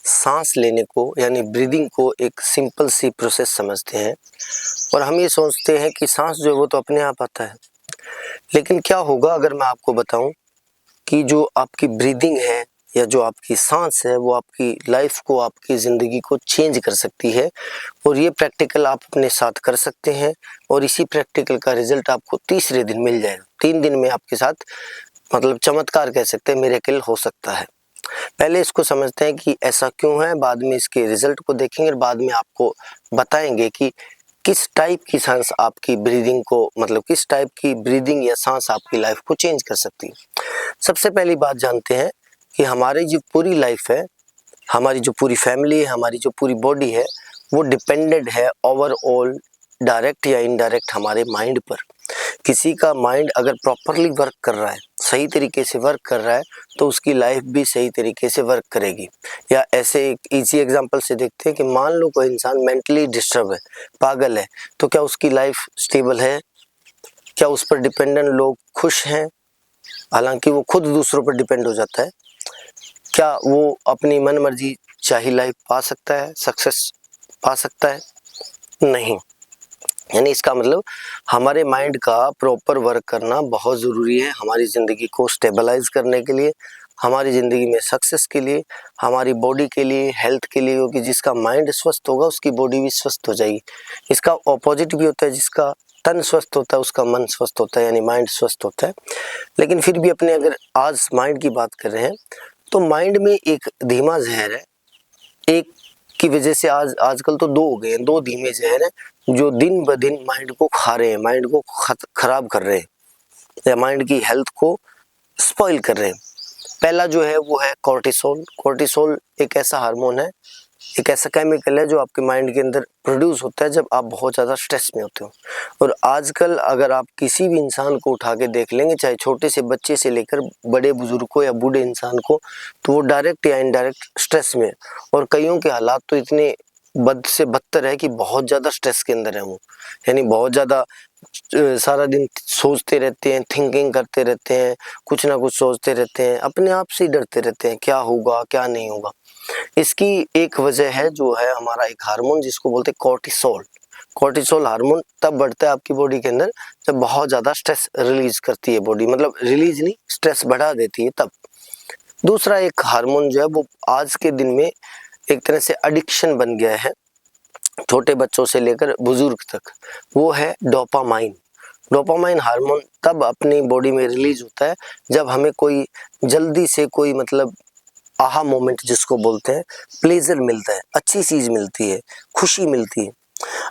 सांस लेने को यानी ब्रीदिंग को एक सिंपल सी प्रोसेस समझते हैं और हम ये सोचते हैं कि सांस जो है वो तो अपने आप आता है। लेकिन क्या होगा अगर मैं आपको बताऊं कि जो आपकी ब्रीदिंग है या जो आपकी सांस है वो आपकी लाइफ को, आपकी ज़िंदगी को चेंज कर सकती है। और ये प्रैक्टिकल आप अपने साथ कर सकते हैं और इसी प्रैक्टिकल का रिजल्ट आपको तीसरे दिन मिल जाएगा। 3 दिन में आपके साथ मतलब चमत्कार कह सकते हैं, मिरेकल हो सकता है। पहले इसको समझते हैं कि ऐसा क्यों है, बाद में इसके रिजल्ट को देखेंगे और बाद में आपको बताएंगे कि किस टाइप की सांस आपकी ब्रीदिंग को, मतलब किस टाइप की ब्रीदिंग या सांस आपकी लाइफ को चेंज कर सकती है। सबसे पहली बात जानते हैं कि हमारी जो पूरी लाइफ है, हमारी जो पूरी फैमिली है, हमारी जो पूरी बॉडी है, वो डिपेंडेंट है ओवरऑल डायरेक्ट या इनडायरेक्ट हमारे माइंड पर। किसी का माइंड अगर प्रॉपरली वर्क कर रहा है, सही तरीके से वर्क कर रहा है, तो उसकी लाइफ भी सही तरीके से वर्क करेगी। या ऐसे एक इजी एग्जांपल से देखते हैं कि मान लो कोई इंसान मेंटली डिस्टर्ब है, पागल है, तो क्या उसकी लाइफ स्टेबल है? क्या उस पर डिपेंडेंट लोग खुश हैं? हालांकि वो खुद दूसरों पर डिपेंड हो जाता है। क्या वो अपनी मन मर्जी चाही लाइफ पा सकता है, सक्सेस पा सकता है? नहीं। यानी इसका मतलब हमारे माइंड का प्रॉपर वर्क करना बहुत ज़रूरी है हमारी ज़िंदगी को स्टेबलाइज करने के लिए, हमारी ज़िंदगी में सक्सेस के लिए, हमारी बॉडी के लिए, हेल्थ के लिए। क्योंकि जिसका माइंड स्वस्थ होगा उसकी बॉडी भी स्वस्थ हो जाएगी। इसका ऑपोजिट भी होता है, जिसका तन स्वस्थ होता है उसका मन स्वस्थ होता है, यानी माइंड स्वस्थ होता है। लेकिन फिर भी अपने अगर आज माइंड की बात कर रहे हैं तो माइंड में एक धीमा जहर है, एक की वजह से आजकल तो 2 हो गए हैं, 2 धीमे जहर हैं जो दिन ब दिन माइंड को खा रहे हैं, माइंड को खराब कर रहे हैं या माइंड की हेल्थ को स्पॉइल कर रहे हैं। पहला जो है वो है कॉर्टिसोल। कॉर्टिसोल एक ऐसा हार्मोन है, एक ऐसा केमिकल है जो आपके माइंड के अंदर प्रोड्यूस होता है जब आप बहुत ज़्यादा स्ट्रेस में होते हो। और आजकल अगर आप किसी भी इंसान को उठा के देख लेंगे, चाहे छोटे से बच्चे से लेकर बड़े बुजुर्ग को या बूढ़े इंसान को, तो वो डायरेक्ट या इनडायरेक्ट स्ट्रेस में है। और कईयों के हालात तो इतने बद से बदतर है कि बहुत ज़्यादा स्ट्रेस के अंदर है वो, यानी बहुत ज़्यादा सारा दिन सोचते रहते हैं, थिंकिंग करते रहते हैं, कुछ ना कुछ सोचते रहते हैं, अपने आप से ही डरते रहते हैं क्या होगा क्या नहीं होगा। इसकी एक वजह है जो है हमारा एक हार्मोन जिसको बोलते हैं कॉर्टिसोल। कॉर्टिसोल हार्मोन तब बढ़ता है आपकी बॉडी के अंदर जब बहुत ज़्यादा स्ट्रेस रिलीज करती है बॉडी, मतलब रिलीज नहीं, स्ट्रेस बढ़ा देती है तब। दूसरा एक हार्मोन जो है वो आज के दिन में एक तरह से एडिक्शन बन गया है छोटे बच्चों से लेकर बुजुर्ग तक, वो है डोपामाइन। डोपामाइन हार्मोन तब अपनी बॉडी में रिलीज होता है जब हमें कोई जल्दी से कोई मतलब आहा मोमेंट जिसको बोलते हैं, प्लेजर मिलता है, अच्छी चीज मिलती है, खुशी मिलती है।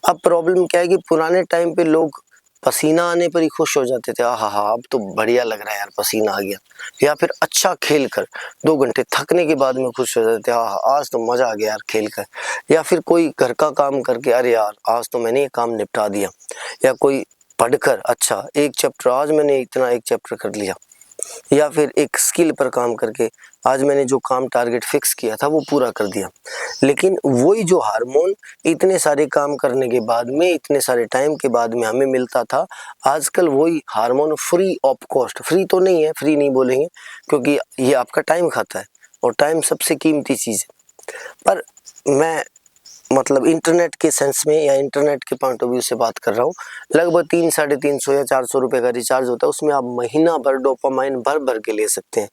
अब प्रॉब्लम क्या है कि पुराने टाइम पे लोग पसीना आने पर ही खुश हो जाते थे, आहा हा अब तो बढ़िया लग रहा है यार पसीना आ गया। या फिर अच्छा खेल कर 2 घंटे थकने के बाद में खुश हो जाते थे, आहा आज तो मजा आ गया यार खेल कर। या फिर कोई घर का काम करके, अरे यार आज तो मैंने ये काम निपटा दिया। या कोई पढ़कर, अच्छा एक चैप्टर आज मैंने इतना एक चैप्टर कर लिया। या फिर एक स्किल पर काम करके आज मैंने जो काम टारगेट फिक्स किया था वो पूरा कर दिया। लेकिन वही जो हार्मोन इतने सारे काम करने के बाद में, इतने सारे टाइम के बाद में हमें मिलता था, आजकल वही hormone free of cost, free तो नहीं है, फ्री नहीं बोलेंगे क्योंकि ये आपका टाइम खाता है और टाइम सबसे कीमती चीज़ है। पर मैं मतलब इंटरनेट के सेंस में या इंटरनेट के पॉइंट ऑफ व्यू से बात कर रहा हूँ। लगभग 300, 350 या 400 रुपये का रिचार्ज होता है, उसमें आप महीना भर डोपामाइन भर भर के ले सकते हैं।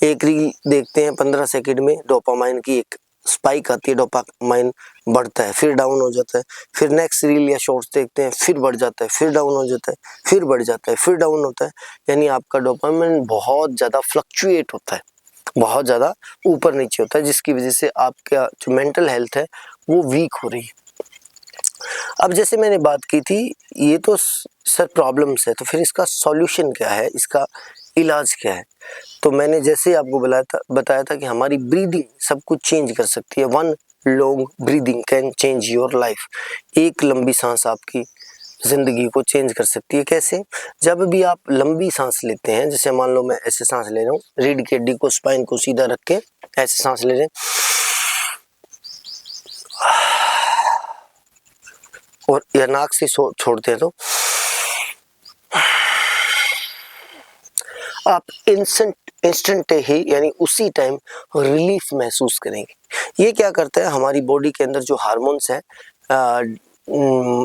एक रील देखते हैं 15 सेकंड में डोपामाइन की एक स्पाइक आती है, डोपामाइन बढ़ता है फिर डाउन हो जाता है, फिर नेक्स्ट रील या शॉर्ट्स देखते हैं फिर बढ़ जाता है, फिर डाउन हो जाता है, फिर बढ़ जाता है, फिर डाउन होता है। यानी आपका डोपामाइन बहुत ज़्यादा फ्लक्चुएट होता है, बहुत ज़्यादा ऊपर नीचे होता है, जिसकी वजह से आपका जो मेंटल हेल्थ है वो वीक हो रही है। अब जैसे मैंने बात की थी, ये तो सर प्रॉब्लम्स है, तो फिर इसका सॉल्यूशन क्या है, इसका इलाज क्या है? तो मैंने जैसे आपको बताया था कि हमारी ब्रीदिंग सब कुछ चेंज कर सकती है। 1 long breathing can change your life. एक लंबी सांस आपकी जिंदगी को चेंज कर सकती है। कैसे? जब भी आप लंबी सांस लेते हैं, जैसे मान लो मैं ऐसे सांस ले रहा हूँ, रीढ़ की हड्डी को, स्पाइन को सीधा रख के ऐसे सांस ले रहे हैं और या नाक से छोड़ते हैं, तो आप इंस्टेंट ही यानी उसी टाइम रिलीफ महसूस करेंगे। ये क्या करता है, हमारी बॉडी के अंदर जो हार्मोन्स हैं,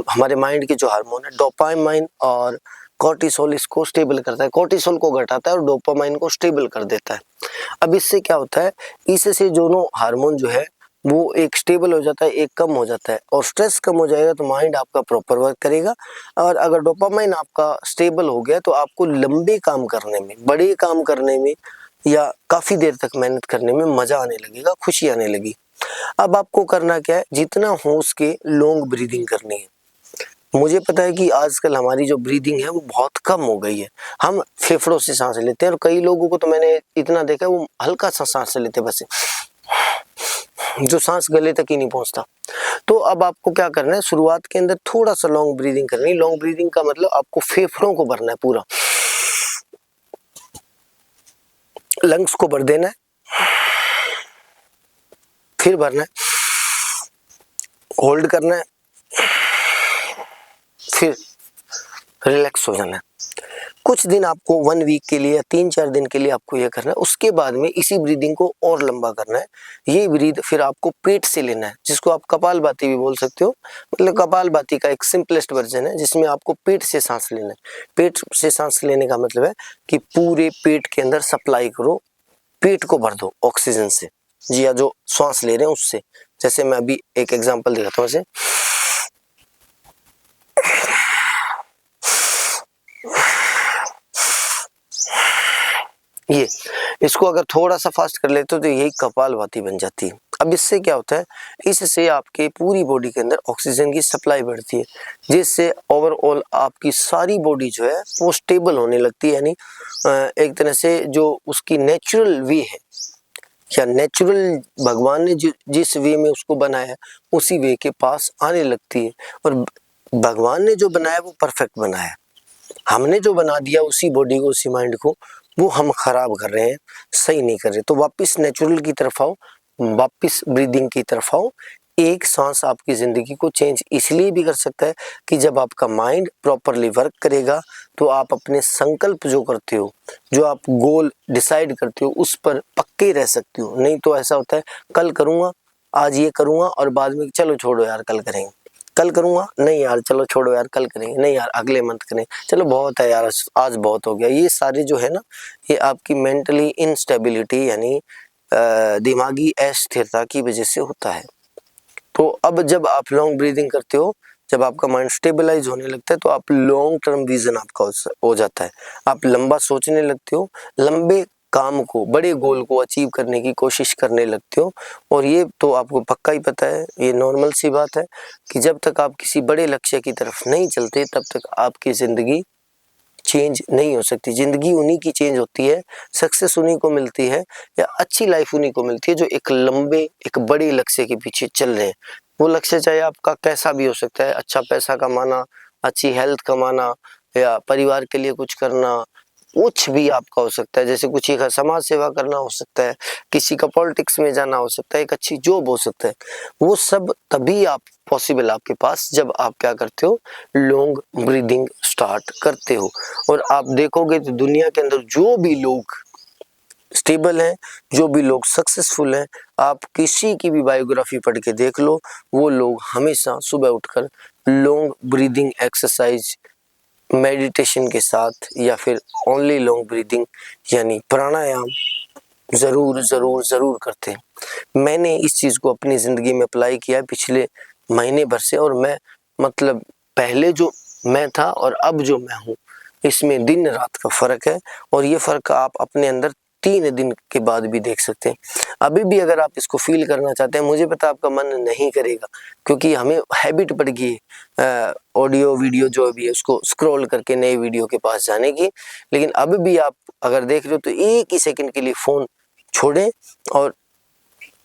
हमारे माइंड के जो हार्मोन है डोपामाइन और कॉर्टिसोल, इसको स्टेबल करता है, कॉर्टिसोल को घटाता है और डोपामाइन को स्टेबल कर देता है। अब इससे क्या होता है, इससे दोनों हार्मोन जो है वो एक स्टेबल हो जाता है, एक कम हो जाता है, और स्ट्रेस कम हो जाएगा तो माइंड आपका प्रॉपर वर्क करेगा। और अगर डोपामाइन आपका स्टेबल हो गया तो आपको लंबे काम करने में, बड़े काम करने में या काफ़ी देर तक मेहनत करने में मज़ा आने लगेगा, खुशी आने लगी। अब आपको करना क्या है, जितना हो उसके लॉन्ग ब्रीदिंग करनी है। मुझे पता है कि आजकल हमारी जो ब्रीदिंग है वो बहुत कम हो गई है, हम फेफड़ों से सांस लेते हैं, और कई लोगों को तो मैंने इतना देखा है वो हल्का सा सांस लेते बस, जो सांस गले तक ही नहीं पहुंचता। तो अब आपको क्या करना है, शुरुआत के अंदर थोड़ा सा लॉन्ग ब्रीदिंग करनी है। लॉन्ग ब्रीदिंग का मतलब आपको फेफड़ों को भरना है, पूरा लंग्स को भर देना है, फिर भरना है, होल्ड करना है, फिर रिलैक्स हो जाना है। कुछ दिन आपको 1 वीक के लिए या 3-4 दिन के लिए आपको यह करना है। उसके बाद में इसी ब्रीदिंग को और लंबा करना है। ये ब्रीद फिर आपको पेट से लेना है, जिसको आप कपालभाति भी बोल सकते हो। मतलब कपालभाति का एक सिंपलेस्ट वर्जन है, जिसमें आपको पेट से सांस लेना है। पेट से सांस लेने का मतलब है कि पूरे पेट के अंदर सप्लाई करो, पेट को भर दो ऑक्सीजन से, जी, या जो श्वास ले रहे हैं उससे। जैसे मैं अभी एक एग्जाम्पल दिखाता हूँ। ऐसे ये, इसको अगर थोड़ा सा फास्ट कर लेते हो तो यही कपालभाति बन जाती है। अब इससे क्या होता है, इससे आपके पूरी बॉडी के अंदर ऑक्सीजन की सप्लाई बढ़ती है, जिससे ओवरऑल आपकी सारी बॉडी जो है वो स्टेबल होने लगती है। यानी एक तरह से जो उसकी नेचुरल वे है, या नेचुरल भगवान ने जिस वे में उसको बनाया उसी वे के पास आने लगती है। और भगवान ने जो बनाया वो परफेक्ट बनाया, हमने जो बना दिया उसी बॉडी को, उसी माइंड को, वो हम खराब कर रहे हैं, सही नहीं कर रहे। तो वापस नेचुरल की तरफ आओ, वापस ब्रीदिंग की तरफ आओ। एक सांस आपकी जिंदगी को चेंज इसलिए भी कर सकता है कि जब आपका माइंड प्रॉपरली वर्क करेगा तो आप अपने संकल्प जो करते हो, जो आप गोल डिसाइड करते हो, उस पर पक्के रह सकते हो। नहीं तो ऐसा होता है, कल करूंगा, आज ये करूंगा, और बाद में चलो छोड़ो यार कल करेंगे, कल करूंगा, नहीं यार चलो छोड़ो यार कल करेंगे, नहीं यार अगले मंथ करेंगे, चलो बहुत है यार आज बहुत हो गया। ये सारे जो है ना, ये आपकी मेंटली इंस्टेबिलिटी यानी दिमागी अस्थिरता की वजह से होता है। तो अब जब आप लॉन्ग ब्रीदिंग करते हो, जब आपका माइंड स्टेबलाइज होने लगता है तो आप लॉन्ग टर्म विजन आपका हो जाता है, आप लंबा सोचने लगते हो, लंबे काम को, बड़े गोल को अचीव करने की कोशिश करने लगते हो। और ये तो आपको पक्का ही पता है, ये नॉर्मल सी बात है कि जब तक आप किसी बड़े लक्ष्य की तरफ नहीं चलते तब तक आपकी ज़िंदगी चेंज नहीं हो सकती। ज़िंदगी उन्हीं की चेंज होती है, सक्सेस उन्हीं को मिलती है, या अच्छी लाइफ उन्हीं को मिलती है जो एक लंबे, एक बड़े लक्ष्य के पीछे चल रहे हैं। वो लक्ष्य चाहे आपका कैसा भी हो सकता है, अच्छा पैसा कमाना, अच्छी हेल्थ कमाना, या परिवार के लिए कुछ करना, कुछ भी आपका हो सकता है। जैसे कुछ ही समाज सेवा करना हो सकता है, किसी का पॉलिटिक्स में जाना हो सकता है, एक अच्छी जॉब हो सकता है। वो सब तभी आप पॉसिबल आपके पास जब आप क्या करते हो, लॉन्ग ब्रीदिंग स्टार्ट करते हो। और आप देखोगे तो दुनिया के अंदर जो भी लोग स्टेबल हैं, जो भी लोग सक्सेसफुल हैं, आप किसी की भी बायोग्राफी पढ़ के देख लो, वो लोग हमेशा सुबह उठकर लॉन्ग ब्रीदिंग एक्सरसाइज मेडिटेशन के साथ या फिर ओनली लॉन्ग ब्रीदिंग यानी प्राणायाम ज़रूर ज़रूर ज़रूर करते हैं। मैंने इस चीज़ को अपनी ज़िंदगी में अप्लाई किया है पिछले महीने भर से, और मैं मतलब पहले जो मैं था और अब जो मैं हूँ, इसमें दिन रात का फ़र्क है। और ये फ़र्क आप अपने अंदर 3 दिन के बाद भी देख सकते हैं। अभी भी अगर आप इसको फ़ील करना चाहते हैं, मुझे पता है आपका मन नहीं करेगा, क्योंकि हमें हैबिट पड़ गई है ऑडियो वीडियो जो भी है उसको स्क्रॉल करके नए वीडियो के पास जाने की। लेकिन अब भी आप अगर देख रहे हो तो एक ही सेकंड के लिए फ़ोन छोड़ें और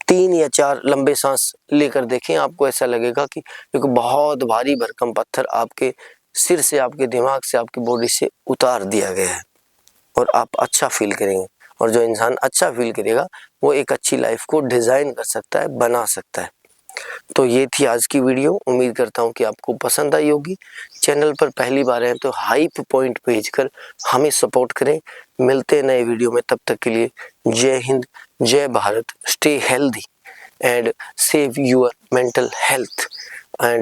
3 या 4 लंबे सांस लेकर देखें। आपको ऐसा लगेगा कि एक बहुत भारी भरकम पत्थर आपके सिर से, आपके दिमाग से, आपकी बॉडी से उतार दिया गया है, और आप अच्छा फील करेंगे। और जो इंसान अच्छा फील करेगा वो एक अच्छी लाइफ को डिज़ाइन कर सकता है, बना सकता है। तो ये थी आज की वीडियो। उम्मीद करता हूँ कि आपको पसंद आई होगी। चैनल पर पहली बार हैं तो हाइप पॉइंट भेजकर हमें सपोर्ट करें। मिलते हैं नए वीडियो में, तब तक के लिए जय हिंद, जय Bharat. Stay healthy and save your mental health.